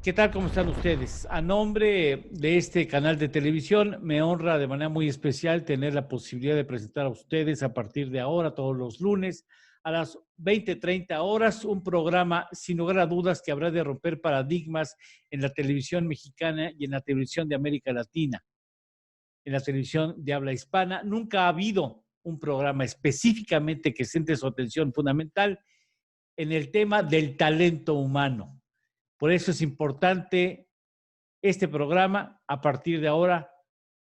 ¿Qué tal? ¿Cómo están ustedes? A nombre de este canal de televisión, me honra de manera muy especial tener la posibilidad de presentar a ustedes a partir de ahora, todos los lunes, a las 20:30 horas, un programa sin lugar a dudas que habrá de romper paradigmas en la televisión mexicana y en la televisión de América Latina, en la televisión de habla hispana. Nunca ha habido un programa específicamente que centre su atención fundamental en el tema del talento humano. Por eso es importante este programa a partir de ahora,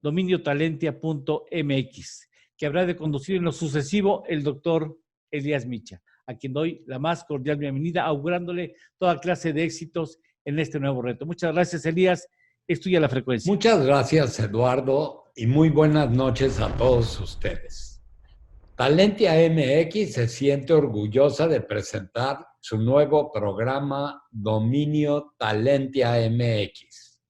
dominiotalentia.mx, que habrá de conducir en lo sucesivo el doctor Elías Micha, a quien doy la más cordial bienvenida, augurándole toda clase de éxitos en este nuevo reto. Muchas gracias, Elías. Es tuya la frecuencia. Muchas gracias, Eduardo, y muy buenas noches a todos ustedes. Talentia MX se siente orgullosa de presentar su nuevo programa Dominio Talentia MX.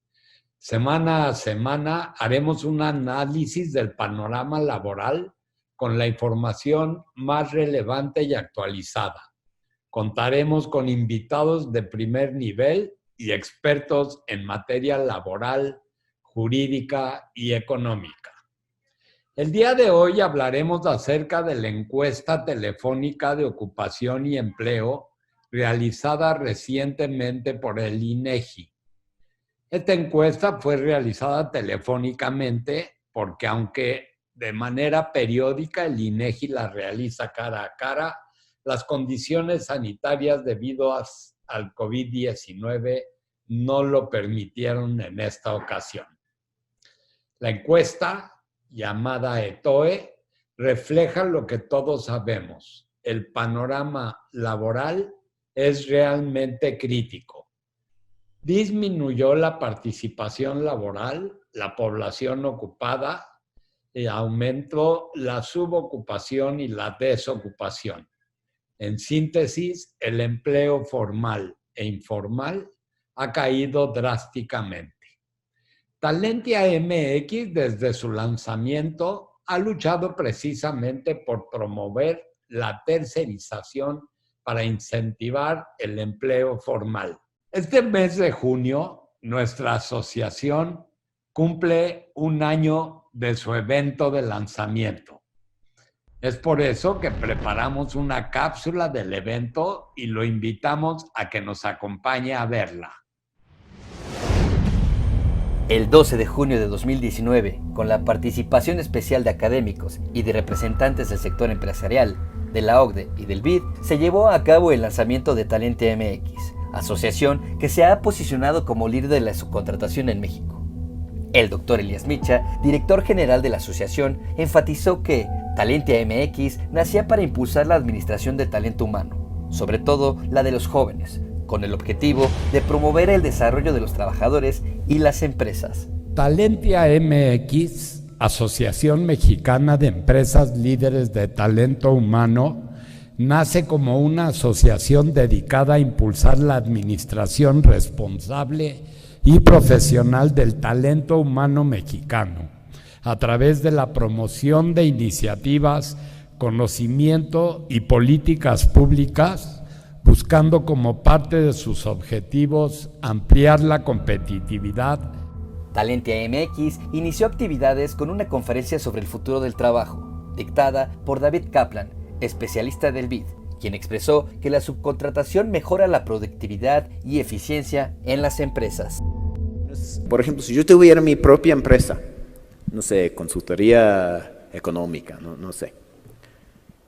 Semana a semana haremos un análisis del panorama laboral con la información más relevante y actualizada. Contaremos con invitados de primer nivel y expertos en materia laboral, jurídica y económica. El día de hoy hablaremos acerca de la encuesta telefónica de ocupación y empleo realizada recientemente por el INEGI. Esta encuesta fue realizada telefónicamente porque, aunque de manera periódica el INEGI la realiza cara a cara, las condiciones sanitarias debido al COVID-19 no lo permitieron en esta ocasión. La encuesta, llamada ETOE, refleja lo que todos sabemos. El panorama laboral es realmente crítico. Disminuyó la participación laboral, la población ocupada, y aumentó la subocupación y la desocupación. En síntesis, el empleo formal e informal ha caído drásticamente. Talentia MX, desde su lanzamiento, ha luchado precisamente por promover la tercerización para incentivar el empleo formal. Este mes de junio, nuestra asociación cumple un año de su evento de lanzamiento. Es por eso que preparamos una cápsula del evento y lo invitamos a que nos acompañe a verla. El 12 de junio de 2019, con la participación especial de académicos y de representantes del sector empresarial, de la OCDE y del BID, se llevó a cabo el lanzamiento de Talentia MX, asociación que se ha posicionado como líder de la subcontratación en México. El doctor Elías Micha, director general de la asociación, enfatizó que Talentia MX nacía para impulsar la administración del talento humano, sobre todo la de los jóvenes, con el objetivo de promover el desarrollo de los trabajadores y las empresas. Talentia MX, Asociación Mexicana de Empresas Líderes de Talento Humano, nace como una asociación dedicada a impulsar la administración responsable y profesional del talento humano mexicano, a través de la promoción de iniciativas, conocimiento y políticas públicas, buscando como parte de sus objetivos ampliar la competitividad. Talentia MX inició actividades con una conferencia sobre el futuro del trabajo, dictada por David Kaplan, especialista del BID, quien expresó que la subcontratación mejora la productividad y eficiencia en las empresas. Por ejemplo, si yo tuviera mi propia empresa, no sé, consultoría económica, no sé.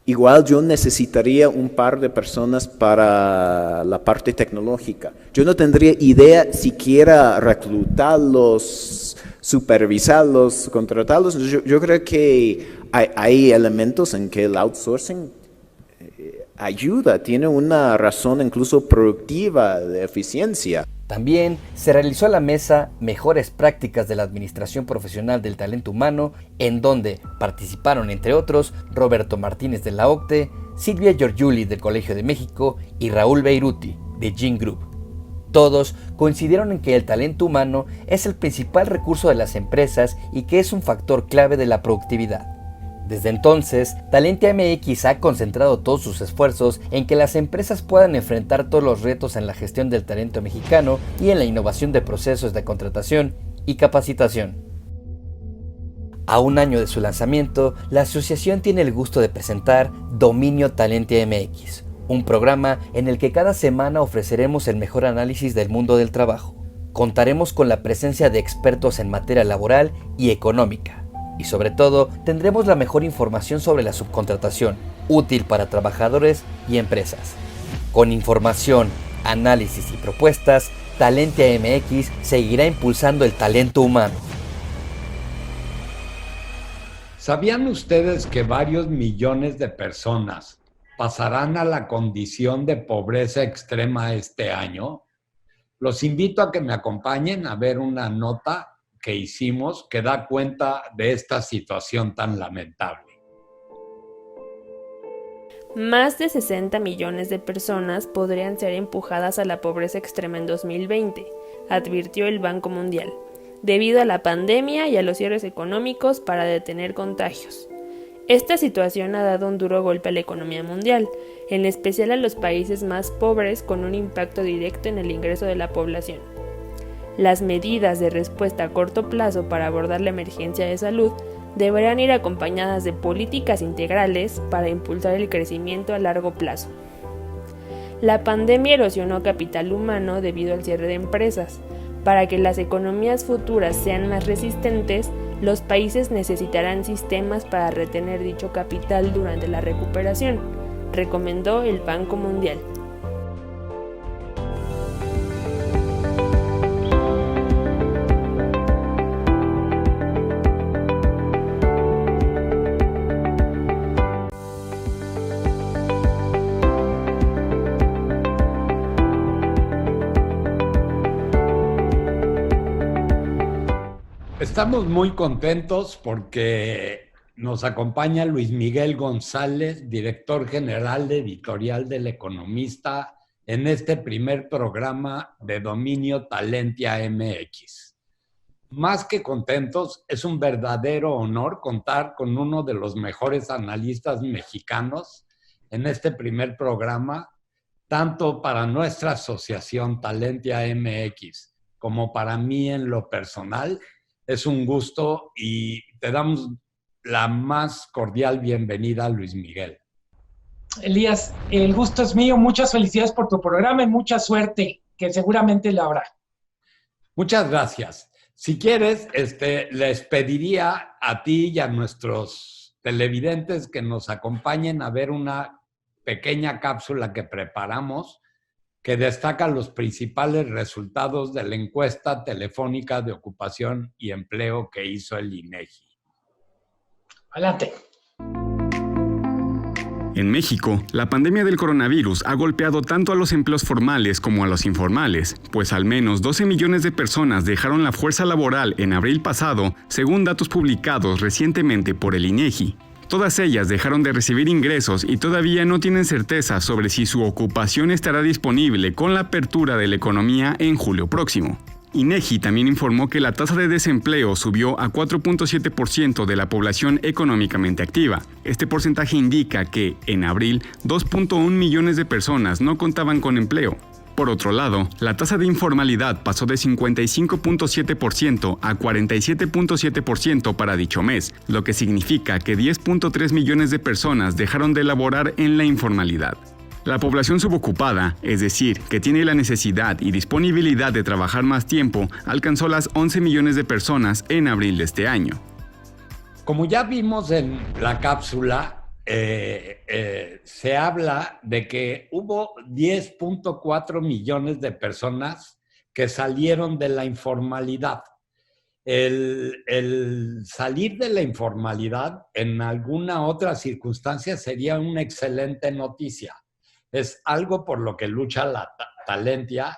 Igual yo necesitaría un par de personas para la parte tecnológica. Yo no tendría idea siquiera reclutarlos, supervisarlos, contratarlos. Yo creo que hay elementos en que el outsourcing ayuda, tiene una razón incluso productiva de eficiencia. También se realizó la mesa Mejores Prácticas de la Administración Profesional del Talento Humano, en donde participaron, entre otros, Roberto Martínez de la OCDE, Silvia Giorgiuli del Colegio de México y Raúl Beiruti de Gin Group. Todos coincidieron en que el talento humano es el principal recurso de las empresas y que es un factor clave de la productividad. Desde entonces, Talentia MX ha concentrado todos sus esfuerzos en que las empresas puedan enfrentar todos los retos en la gestión del talento mexicano y en la innovación de procesos de contratación y capacitación. A un año de su lanzamiento, la asociación tiene el gusto de presentar Dominio Talentia MX, un programa en el que cada semana ofreceremos el mejor análisis del mundo del trabajo. Contaremos con la presencia de expertos en materia laboral y económica. Y sobre todo, tendremos la mejor información sobre la subcontratación, útil para trabajadores y empresas. Con información, análisis y propuestas, Talentia MX seguirá impulsando el talento humano. ¿Sabían ustedes que varios millones de personas pasarán a la condición de pobreza extrema este año? Los invito a que me acompañen a ver una nota que hicimos que da cuenta de esta situación tan lamentable. Más de 60 millones de personas podrían ser empujadas a la pobreza extrema en 2020, advirtió el Banco Mundial, debido a la pandemia y a los cierres económicos para detener contagios. Esta situación ha dado un duro golpe a la economía mundial, en especial a los países más pobres, con un impacto directo en el ingreso de la población. Las medidas de respuesta a corto plazo para abordar la emergencia de salud deberán ir acompañadas de políticas integrales para impulsar el crecimiento a largo plazo. La pandemia erosionó capital humano debido al cierre de empresas. Para que las economías futuras sean más resistentes, los países necesitarán sistemas para retener dicho capital durante la recuperación, recomendó el Banco Mundial. Estamos muy contentos porque nos acompaña Luis Miguel González, director general de editorial del Economista, en este primer programa de Dominio Talentia MX. Más que contentos, es un verdadero honor contar con uno de los mejores analistas mexicanos en este primer programa, tanto para nuestra asociación Talentia MX como para mí en lo personal. Es un gusto y te damos la más cordial bienvenida, Luis Miguel. Elías, el gusto es mío. Muchas felicidades por tu programa y mucha suerte, que seguramente la habrá. Muchas gracias. Si quieres, les pediría a ti y a nuestros televidentes que nos acompañen a ver una pequeña cápsula que preparamos que destaca los principales resultados de la encuesta telefónica de ocupación y empleo que hizo el INEGI. Adelante. En México, la pandemia del coronavirus ha golpeado tanto a los empleos formales como a los informales, pues al menos 12 millones de personas dejaron la fuerza laboral en abril pasado, según datos publicados recientemente por el INEGI. Todas ellas dejaron de recibir ingresos y todavía no tienen certeza sobre si su ocupación estará disponible con la apertura de la economía en julio próximo. INEGI también informó que la tasa de desempleo subió a 4.7% de la población económicamente activa. Este porcentaje indica que, en abril, 2.1 millones de personas no contaban con empleo. Por otro lado, la tasa de informalidad pasó de 55.7% a 47.7% para dicho mes, lo que significa que 10.3 millones de personas dejaron de laborar en la informalidad. La población subocupada, es decir, que tiene la necesidad y disponibilidad de trabajar más tiempo, alcanzó las 11 millones de personas en abril de este año. Como ya vimos en la cápsula, se habla de que hubo 10.4 millones de personas que salieron de la informalidad. El salir de la informalidad en alguna otra circunstancia sería una excelente noticia. Es algo por lo que lucha la Talentia,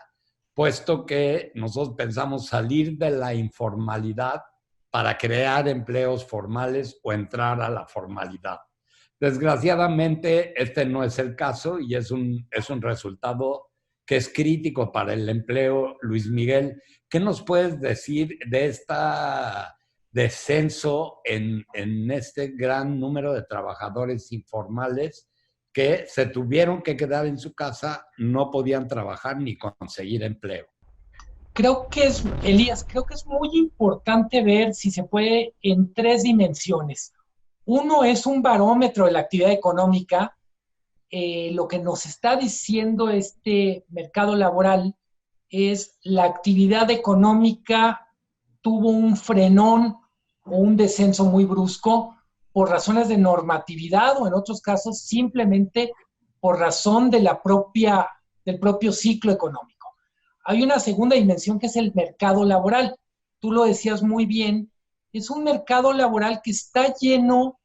puesto que nosotros pensamos salir de la informalidad para crear empleos formales o entrar a la formalidad. Desgraciadamente, este no es el caso y es un resultado que es crítico para el empleo. Luis Miguel, ¿qué nos puedes decir de descenso en este gran número de trabajadores informales que se tuvieron que quedar en su casa, no podían trabajar ni conseguir empleo. Elías, creo que es muy importante ver si se puede en 3 dimensiones. Uno es un barómetro de la actividad económica. Lo que nos está diciendo este mercado laboral es la actividad económica tuvo un frenón o un descenso muy brusco por razones de normatividad o en otros casos simplemente por razón de del propio ciclo económico. Hay una segunda dimensión que es el mercado laboral. Tú lo decías muy bien, es un mercado laboral que está lleno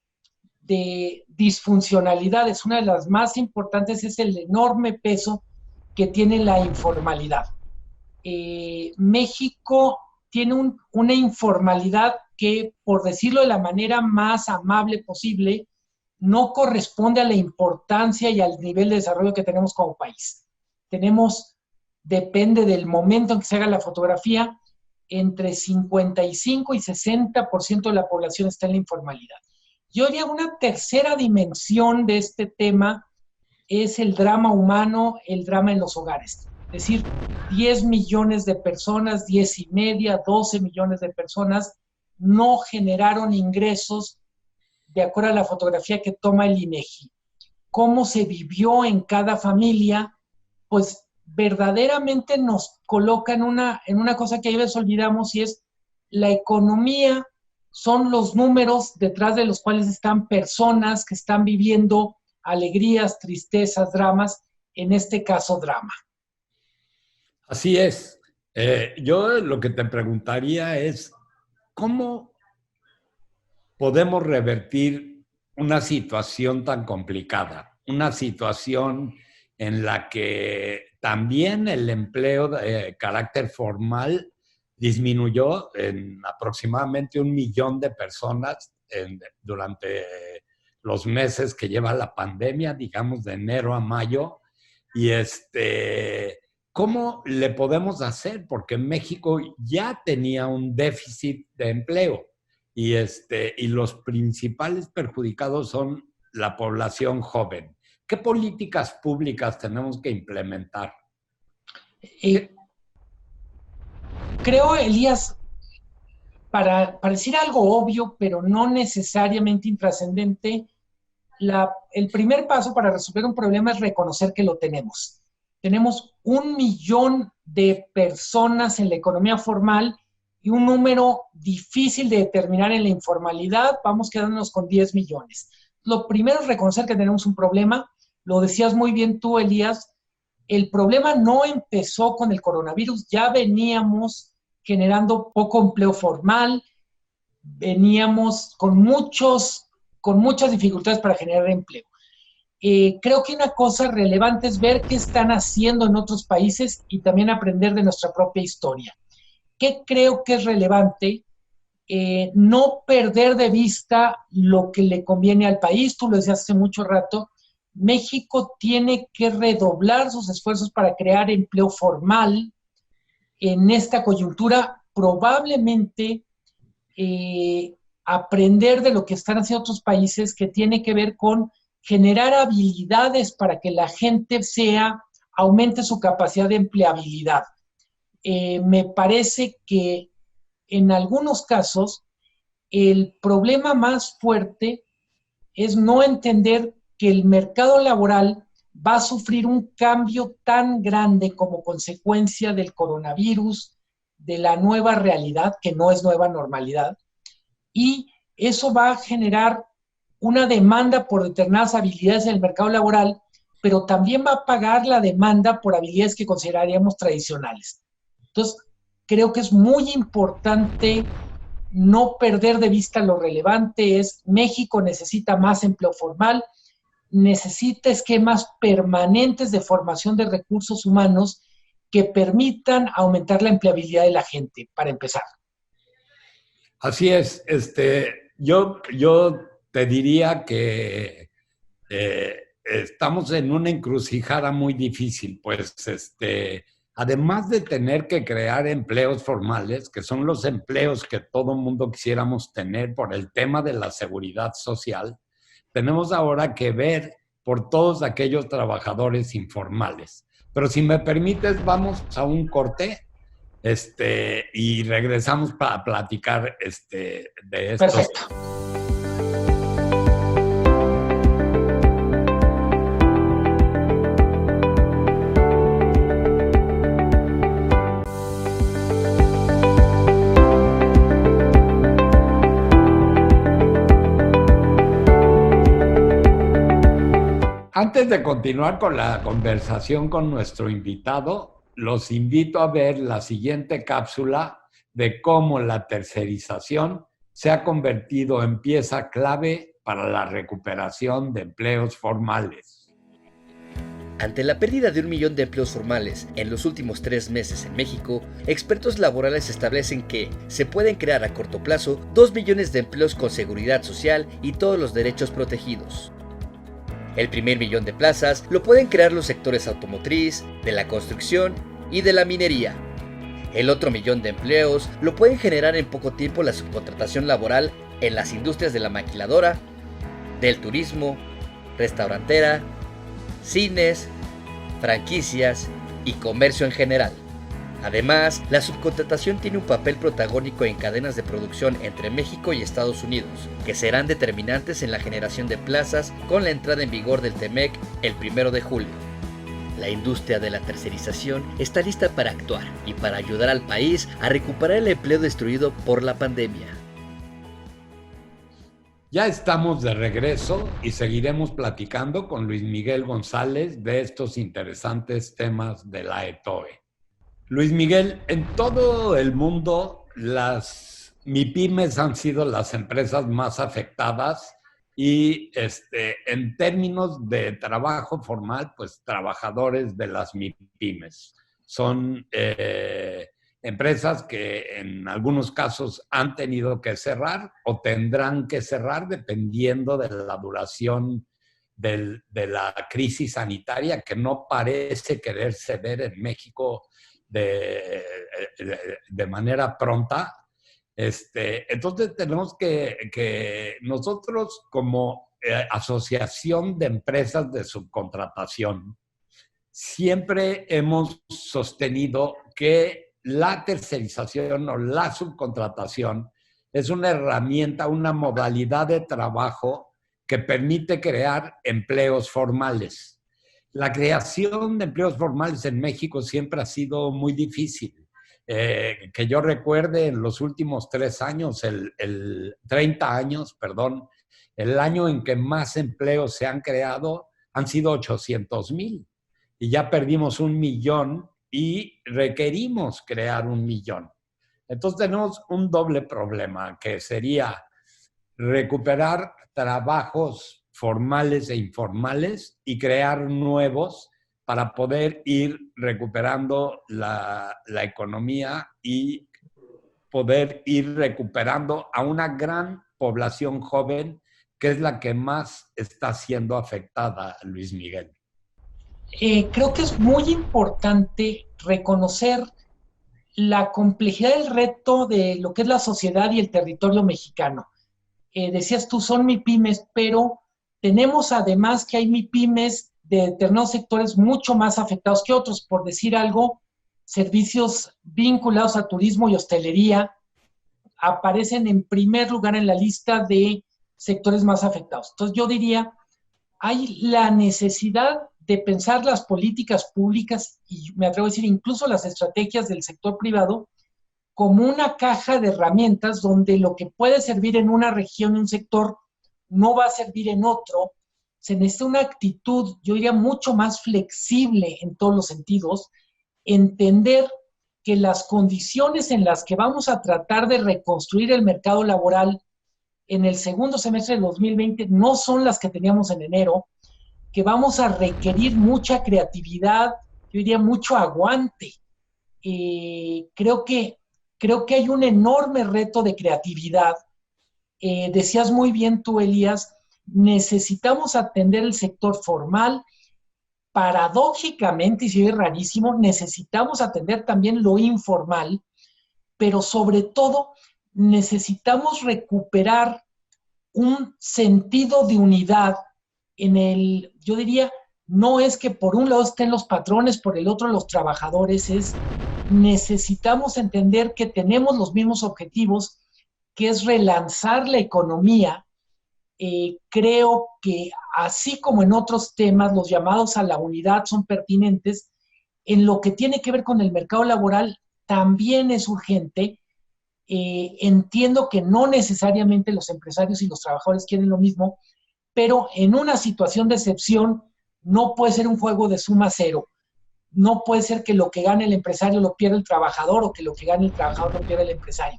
de disfuncionalidades. Una de las más importantes es el enorme peso que tiene la informalidad. México tiene una informalidad que, por decirlo de la manera más amable posible, no corresponde a la importancia y al nivel de desarrollo que tenemos como país. Depende del momento en que se haga la fotografía, entre 55 y 60% de la población está en la informalidad. Yo diría una tercera dimensión de este tema es el drama humano, el drama en los hogares. Es decir, 10 millones de personas, 10 y media, 12 millones de personas no generaron ingresos de acuerdo a la fotografía que toma el INEGI. ¿Cómo se vivió en cada familia? Pues verdaderamente nos coloca en una cosa que a veces olvidamos, y es la economía. Son los números detrás de los cuales están personas que están viviendo alegrías, tristezas, dramas, en este caso drama. Así es. Yo lo que te preguntaría es, ¿cómo podemos revertir una situación tan complicada? Una situación en la que también el empleo de carácter formal disminuyó en aproximadamente 1 millón de personas durante los meses que lleva la pandemia, digamos de enero a mayo. Y ¿cómo le podemos hacer? Porque México ya tenía un déficit de empleo y los principales perjudicados son la población joven. ¿Qué políticas públicas tenemos que implementar? Creo, Elías, para decir algo obvio, pero no necesariamente intrascendente, el primer paso para resolver un problema es reconocer que lo tenemos. Tenemos 1 millón de personas en la economía formal y un número difícil de determinar en la informalidad. Vamos quedándonos con 10 millones. Lo primero es reconocer que tenemos un problema. Lo decías muy bien tú, Elías. El problema no empezó con el coronavirus. Ya veníamos generando poco empleo formal. Veníamos con muchas dificultades para generar empleo. Creo que una cosa relevante es ver qué están haciendo en otros países y también aprender de nuestra propia historia. ¿Qué creo que es relevante? No perder de vista lo que le conviene al país. Tú lo decías hace mucho rato. México tiene que redoblar sus esfuerzos para crear empleo formal en esta coyuntura. Probablemente aprender de lo que están haciendo otros países, que tiene que ver con generar habilidades para que la gente aumente su capacidad de empleabilidad. Me parece que en algunos casos el problema más fuerte es no entender que el mercado laboral va a sufrir un cambio tan grande como consecuencia del coronavirus, de la nueva realidad, que no es nueva normalidad, y eso va a generar una demanda por determinadas habilidades en el mercado laboral, pero también va a pagar la demanda por habilidades que consideraríamos tradicionales. Entonces, creo que es muy importante no perder de vista lo relevante. México necesita más empleo formal, necesita esquemas permanentes de formación de recursos humanos que permitan aumentar la empleabilidad de la gente, para empezar. Así es. Yo te diría que estamos en una encrucijada muy difícil, pues además de tener que crear empleos formales, que son los empleos que todo mundo quisiéramos tener por el tema de la seguridad social, tenemos ahora que ver por todos aquellos trabajadores informales. Pero si me permites, vamos a un corte y regresamos para platicar de estos. Perfecto. Antes de continuar con la conversación con nuestro invitado, los invito a ver la siguiente cápsula de cómo la tercerización se ha convertido en pieza clave para la recuperación de empleos formales. Ante la pérdida de 1 millón de empleos formales en los últimos 3 meses en México, expertos laborales establecen que se pueden crear a corto plazo 2 millones de empleos con seguridad social y todos los derechos protegidos. El primer millón de plazas lo pueden crear los sectores automotriz, de la construcción y de la minería. El otro millón de empleos lo pueden generar en poco tiempo la subcontratación laboral en las industrias de la maquiladora, del turismo, restaurantera, cines, franquicias y comercio en general. Además, la subcontratación tiene un papel protagónico en cadenas de producción entre México y Estados Unidos, que serán determinantes en la generación de plazas con la entrada en vigor del TEMEC el 1 de julio. La industria de la tercerización está lista para actuar y para ayudar al país a recuperar el empleo destruido por la pandemia. Ya estamos de regreso y seguiremos platicando con Luis Miguel González de estos interesantes temas de la ETOE. Luis Miguel, en todo el mundo las MIPYMES han sido las empresas más afectadas y en términos de trabajo formal, pues trabajadores de las MIPYMES. Son empresas que en algunos casos han tenido que cerrar o tendrán que cerrar dependiendo de la duración de la crisis sanitaria que no parece quererse ver en México de manera pronta. Entonces tenemos que nosotros como asociación de empresas de subcontratación siempre hemos sostenido que la tercerización o la subcontratación es una herramienta, una modalidad de trabajo que permite crear empleos formales. La creación de empleos formales en México siempre ha sido muy difícil. Que yo recuerde en los últimos 30 años, el año en que más empleos se han creado han sido 800,000 y ya perdimos 1 millón y requerimos crear 1 millón. Entonces tenemos un doble problema que sería recuperar trabajos formales e informales y crear nuevos para poder ir recuperando la economía y poder ir recuperando a una gran población joven que es la que más está siendo afectada, Luis Miguel. Creo que es muy importante reconocer la complejidad del reto de lo que es la sociedad y el territorio mexicano. Decías tú, son MIPYMES, pero tenemos además que hay MIPYMES de determinados sectores mucho más afectados que otros. Por decir algo, servicios vinculados a turismo y hostelería aparecen en primer lugar en la lista de sectores más afectados. Entonces yo diría, hay la necesidad de pensar las políticas públicas y me atrevo a decir incluso las estrategias del sector privado como una caja de herramientas donde lo que puede servir en una región, en un sector, no va a servir en otro. Se necesita una actitud, yo diría, mucho más flexible en todos los sentidos, entender que las condiciones en las que vamos a tratar de reconstruir el mercado laboral en el segundo semestre de 2020 no son las que teníamos en enero, que vamos a requerir mucha creatividad, yo diría mucho aguante. Creo que hay un enorme reto de creatividad. Decías muy bien tú, Elías, necesitamos atender el sector formal, paradójicamente, y si es rarísimo, necesitamos atender también lo informal, pero sobre todo necesitamos recuperar un sentido de unidad yo diría, no es que por un lado estén los patrones, por el otro los trabajadores, necesitamos entender que tenemos los mismos objetivos, que es relanzar la economía. Creo que así como en otros temas, los llamados a la unidad son pertinentes. En lo que tiene que ver con el mercado laboral, también es urgente. Entiendo que no necesariamente los empresarios y los trabajadores quieren lo mismo, pero en una situación de excepción no puede ser un juego de suma cero. No puede ser que lo que gane el empresario lo pierda el trabajador o que lo que gane el trabajador lo pierda el empresario.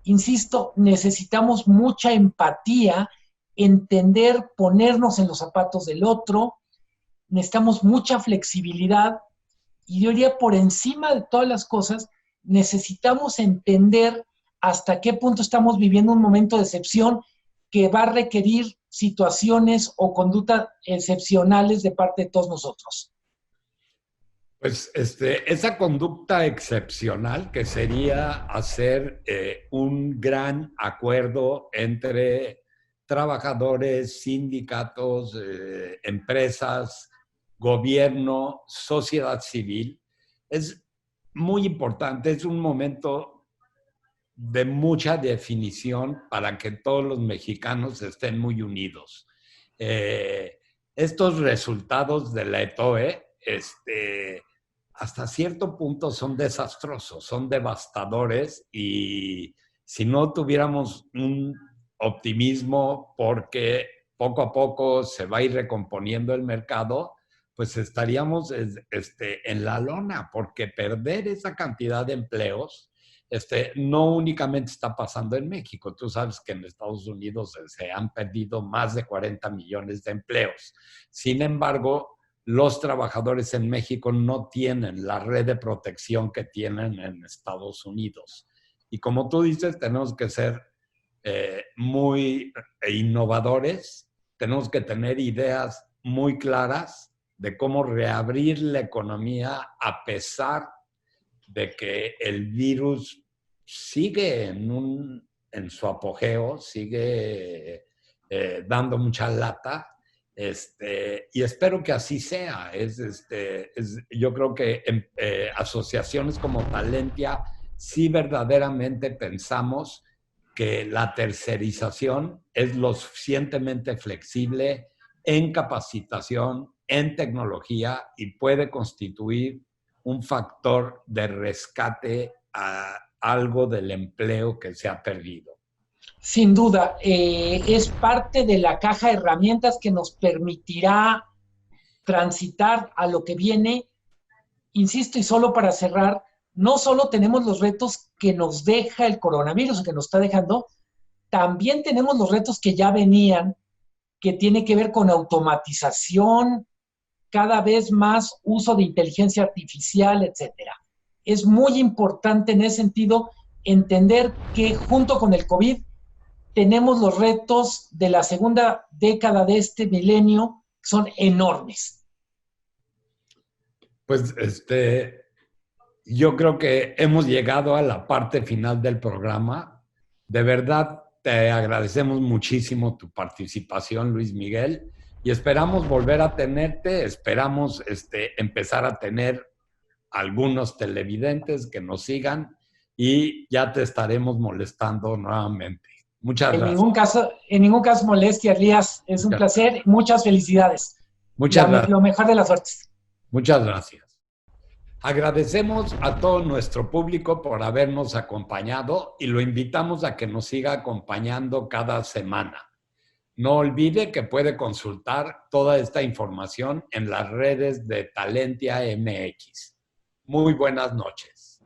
Insisto, necesitamos mucha empatía, entender, ponernos en los zapatos del otro, necesitamos mucha flexibilidad y yo diría por encima de todas las cosas, necesitamos entender hasta qué punto estamos viviendo un momento de excepción que va a requerir situaciones o conductas excepcionales de parte de todos nosotros. Pues esa conducta excepcional que sería hacer un gran acuerdo entre trabajadores, sindicatos, empresas, gobierno, sociedad civil, es muy importante, es un momento de mucha definición para que todos los mexicanos estén muy unidos. Estos resultados de la ETOE, hasta cierto punto son desastrosos, son devastadores y si no tuviéramos un optimismo porque poco a poco se va a ir recomponiendo el mercado, pues estaríamos en la lona, porque perder esa cantidad de empleos no únicamente está pasando en México. Tú sabes que en Estados Unidos se han perdido más de 40 millones de empleos. Sin embargo, los trabajadores en México no tienen la red de protección que tienen en Estados Unidos. Y como tú dices, tenemos que ser muy innovadores, tenemos que tener ideas muy claras de cómo reabrir la economía a pesar de que el virus sigue en su apogeo, sigue dando mucha lata, y espero que así sea. Yo creo que asociaciones como Talentia sí verdaderamente pensamos que la tercerización es lo suficientemente flexible en capacitación, en tecnología y puede constituir un factor de rescate a algo del empleo que se ha perdido. Sin duda, es parte de la caja de herramientas que nos permitirá transitar a lo que viene. Insisto, y solo para cerrar, no solo tenemos los retos que nos deja el coronavirus, que nos está dejando, también tenemos los retos que ya venían, que tiene que ver con automatización, cada vez más uso de inteligencia artificial, etcétera. Es muy importante en ese sentido entender que junto con el COVID tenemos los retos de la segunda década de este milenio, que son enormes. Pues yo creo que hemos llegado a la parte final del programa. De verdad, te agradecemos muchísimo tu participación, Luis Miguel, y esperamos volver a tenerte, esperamos empezar a tener algunos televidentes que nos sigan y ya te estaremos molestando nuevamente. Muchas gracias. En ningún caso molestia, Elías. Es un placer. Muchas felicidades. Muchas gracias. Lo mejor de las suertes. Muchas gracias. Agradecemos a todo nuestro público por habernos acompañado y lo invitamos a que nos siga acompañando cada semana. No olvide que puede consultar toda esta información en las redes de Talentia MX. Muy buenas noches.